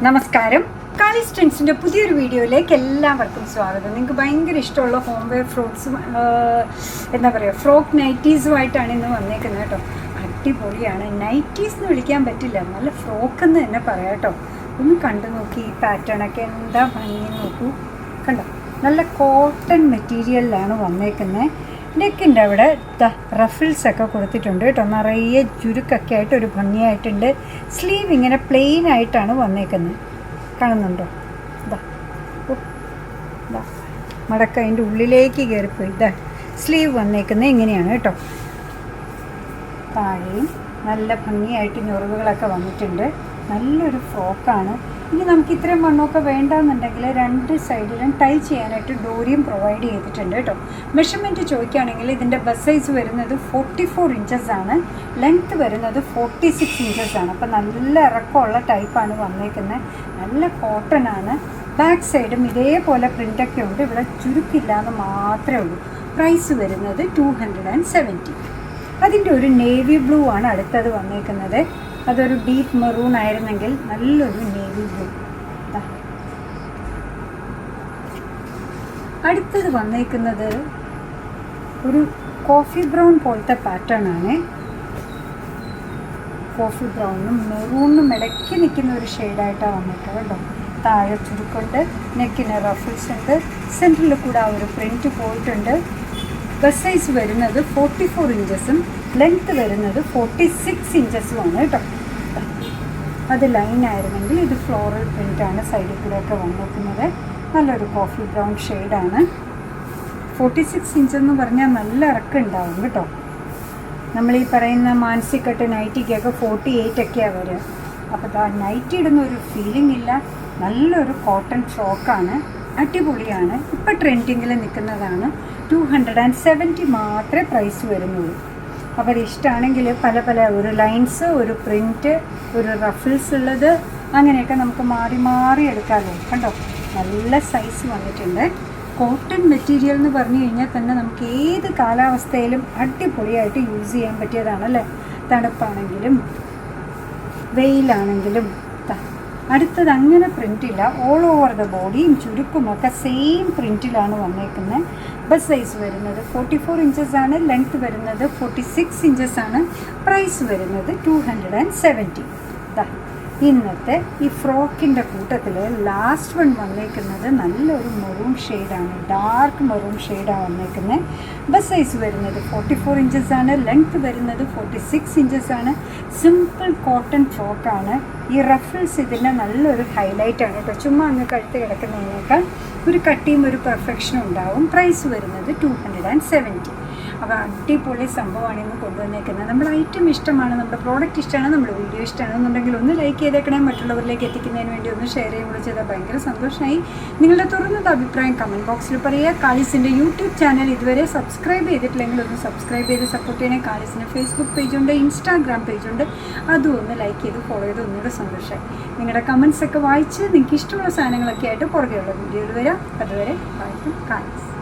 നമസ്കാരം. കാലീസ് ട്രെൻഡ്സിൻ്റെ പുതിയൊരു വീഡിയോയിലേക്ക് എല്ലാവർക്കും സ്വാഗതം. നിങ്ങൾക്ക് ഭയങ്കര ഇഷ്ടമുള്ള ഹോം വെയർ ഫ്രോക്സും എന്താ പറയുക ഫ്രോക്ക് നൈറ്റീസുമായിട്ടാണ് ഇന്ന് വന്നേക്കുന്നത് കേട്ടോ. അടിപൊളിയാണ്. നൈറ്റീസ് എന്ന് വിളിക്കാൻ പറ്റില്ല, നല്ല ഫ്രോക്ക് എന്ന് തന്നെ പറയാം കേട്ടോ. ഒന്ന് കണ്ടു നോക്കി, ഈ പാറ്റേണൊക്കെ എന്താ ഭംഗിയെന്ന് നോക്കൂ. കണ്ടോ, നല്ല കോട്ടൺ മെറ്റീരിയലിലാണ് വന്നേക്കുന്നത്. നെക്കിൻ്റെ അവിടെ റഫിൾസൊക്കെ കൊടുത്തിട്ടുണ്ട് കേട്ടോ. നിറയെ ചുരുക്കൊക്കെ ആയിട്ട് ഒരു ഭംഗിയായിട്ടുണ്ട്. സ്ലീവ് ഇങ്ങനെ പ്ലെയിൻ ആയിട്ടാണ് വന്നേക്കുന്നത്, കാണുന്നുണ്ടോ? മടക്ക അതിൻ്റെ ഉള്ളിലേക്ക് കയറിപ്പോയി. സ്ലീവ് വന്നേക്കുന്നത് ഇങ്ങനെയാണ് കേട്ടോ. താഴെയും നല്ല ഭംഗിയായിട്ട് ഞൊറിവുകളൊക്കെ വന്നിട്ടുണ്ട്. നല്ലൊരു ഫ്രോക്കാണ്. ഇനി നമുക്ക് ഇത്രയും വണ്ണമൊക്കെ വേണ്ടെന്നുണ്ടെങ്കിൽ രണ്ട് സൈഡിലും ടൈ ചെയ്യാനായിട്ട് ഡോറിയും പ്രൊവൈഡ് ചെയ്തിട്ടുണ്ട് കേട്ടോ. മെഷർമെൻറ്റ് ചോദിക്കുകയാണെങ്കിൽ ഇതിൻ്റെ ബസ് സൈസ് വരുന്നത് 44 ഇഞ്ചസ് ആണ്, ലെങ്ത്ത് വരുന്നത് 46 ഇഞ്ചസ് ആണ്. അപ്പോൾ നല്ല ഇറക്കമുള്ള ടൈപ്പാണ് വന്നേക്കുന്നത്. നല്ല കോട്ടൺ ആണ്. ബാക്ക് സൈഡും ഇതേപോലെ പ്രിൻ്റൊക്കെ ഉണ്ട്. ഇവിടെ ചുരുക്കില്ലാന്ന് മാത്രമേ ഉള്ളൂ. പ്രൈസ് വരുന്നത് 270. അതിൻ്റെ ഒരു നേവി ബ്ലൂ ആണ് അടുത്തത് വന്നേക്കുന്നത്. അതൊരു ഡീപ്പ് മെറൂൺ ആയിരുന്നെങ്കിൽ നല്ലൊരു നേവി ബ്ലൂ. അടുത്തത് വന്നേക്കുന്നത് ഒരു കോഫി ബ്രൗൺ പോലത്തെ പാറ്റേൺ ആണ്. കോഫി ബ്രൗണും മെറൂണും ഇടയ്ക്ക് നിൽക്കുന്ന ഒരു ഷെയ്ഡായിട്ടാണ് വന്നിട്ടുള്ളത് കേട്ടോ. താഴെ ചുരുക്കുണ്ട്, നെക്കിന് റഫിൾസ് ഉണ്ട്, സെൻറ്ററിൽ കൂടെ ആ ഒരു പ്രിൻറ്റ് പോയിട്ടുണ്ട്. ബസ് സൈസ് വരുന്നത് 44 ഇഞ്ചസും ലെങ്ത്ത് വരുന്നത് 46 ഇഞ്ചസുമാണ് കേട്ടോ. അത് ലൈനായിരുന്നെങ്കിൽ ഇത് ഫ്ലോറൽ പ്രിൻ്റാണ് സൈഡിൽ കൂടെയൊക്കെ വന്നിരിക്കുന്നത്. നല്ലൊരു കോഫി ബ്രൗൺ ഷെയ്ഡാണ്. 46 ഇഞ്ചെന്ന് പറഞ്ഞാൽ നല്ല ഇറക്കുണ്ടാവും കേട്ടോ. നമ്മൾ ഈ പറയുന്ന മാനസികട്ട് നൈറ്റിക്കൊക്കെ 48 ഒക്കെയാണ് വരിക. അപ്പോൾ നൈറ്റി ഇടുന്ന ഒരു ഫീലിംഗ് ഇല്ല. നല്ലൊരു കോട്ടൺ ഫ്രോക്കാണ്, അടിപൊളിയാണ്. ഇപ്പോൾ ട്രെൻഡിങ്ങിൽ നിൽക്കുന്നതാണ്. 270 മാത്രമേ പ്രൈസ് വരുന്നുള്ളൂ. അപ്പോൾ അത് ഇഷ്ടമാണെങ്കിൽ പല പല ഒരു ലൈൻസ്, ഒരു പ്രിൻറ്റ്, ഒരു റഫിൾസ് ഉള്ളത്, അങ്ങനെയൊക്കെ നമുക്ക് മാറി മാറി എടുക്കാമല്ലോ. കണ്ടോ, നല്ല സൈസ് വന്നിട്ടുണ്ട്. കോട്ടൺ മെറ്റീരിയൽ എന്ന് പറഞ്ഞു കഴിഞ്ഞാൽ തന്നെ നമുക്ക് ഏത് കാലാവസ്ഥയിലും അടിപൊളിയായിട്ട് യൂസ് ചെയ്യാൻ പറ്റിയതാണല്ലേ. തണുപ്പാണെങ്കിലും വെയിലാണെങ്കിലും. അടുത്തത് അങ്ങനെ പ്രിൻറ്റില്ല, ഓൾ ഓവർ ദ ബോഡിയും ചുരുക്കുമൊക്കെ സെയിം പ്രിൻറ്റിലാണ് വന്നേക്കുന്നത്. ബസ് സൈസ് വരുന്നത് 44 ഇഞ്ചസ് ആണ്, ലെങ്ത്ത് വരുന്നത് 46 ഇഞ്ചസ് ആണ്. പ്രൈസ് വരുന്നത് 270. ഇന്നത്തെ ഈ ഫ്രോക്കിൻ്റെ കൂട്ടത്തിൽ ലാസ്റ്റ് വൺ വന്നേക്കുന്നത് നല്ലൊരു മെറൂൺ ഷെയ്ഡാണ്, ഡാർക്ക് മെറൂൺ ഷെയ്ഡാണ് വന്നേക്കുന്നത്. ബസ് സൈസ് വരുന്നത് 44 ഇഞ്ചസ് ആണ്, ലെങ്ത്ത് വരുന്നത് 46 ഇഞ്ചസ് ആണ്. സിമ്പിൾ കോട്ടൺ ഫ്രോക്കാണ്. ഈ റഫിൾസ് ഇതിൻ്റെ നല്ലൊരു ഹൈലൈറ്റാണ് കേട്ടോ. ചുമ്മാ അങ്ങ് കഴുത്ത് കിടക്കുന്നതിനേക്കാൾ ഒരു കട്ടിയും ഒരു പെർഫെക്ഷനും ഉണ്ടാവും. പ്രൈസ് വരുന്നത് 270. അപ്പോൾ അടിപൊളി സംഭവമാണ് ഇന്ന് കൊണ്ടുവന്നേക്കുന്നത്. നമ്മുടെ ഐറ്റം ഇഷ്ടമാണ്, നമ്മുടെ പ്രോഡക്റ്റ് ഇഷ്ടമാണ്, നമ്മുടെ വീഡിയോ ഇഷ്ടമാണെന്നുണ്ടെങ്കിൽ ഒന്ന് ലൈക്ക് ചെയ്തേക്കണേ. മറ്റുള്ളവരിലേക്ക് എത്തിക്കുന്നതിന് വേണ്ടി ഒന്ന് ഷെയർ ചെയ്യുകയും കൂടെ ചെയ്താൽ ഭയങ്കര സന്തോഷമായി. നിങ്ങളുടെ തുറന്നത് അഭിപ്രായം കമൻറ്റ് ബോക്സിൽ പറയുക. കാലീസിൻ്റെ യൂട്യൂബ് ചാനൽ ഇതുവരെ സബ്സ്ക്രൈബ് ചെയ്തിട്ടില്ലെങ്കിൽ ഒന്ന് സബ്സ്ക്രൈബ് ചെയ്ത് സപ്പോർട്ട് ചെയ്യണേ. കാലീസിന് ഫേസ്ബുക്ക് പേജുണ്ട്, ഇൻസ്റ്റാഗ്രാം പേജുണ്ട്, അതും ഒന്ന് ലൈക്ക് ചെയ്ത് ഫോളോ ചെയ്ത് ഒന്നുകൂടെ സന്തോഷമായി. നിങ്ങളുടെ കമൻറ്റ്സൊക്കെ വായിച്ച് നിങ്ങൾക്ക് ഇഷ്ടമുള്ള സാധനങ്ങളൊക്കെ ആയിട്ട് പുറകെയുള്ള വീഡിയോയിൽ വരാം. അതുവരെ കാലീസ്.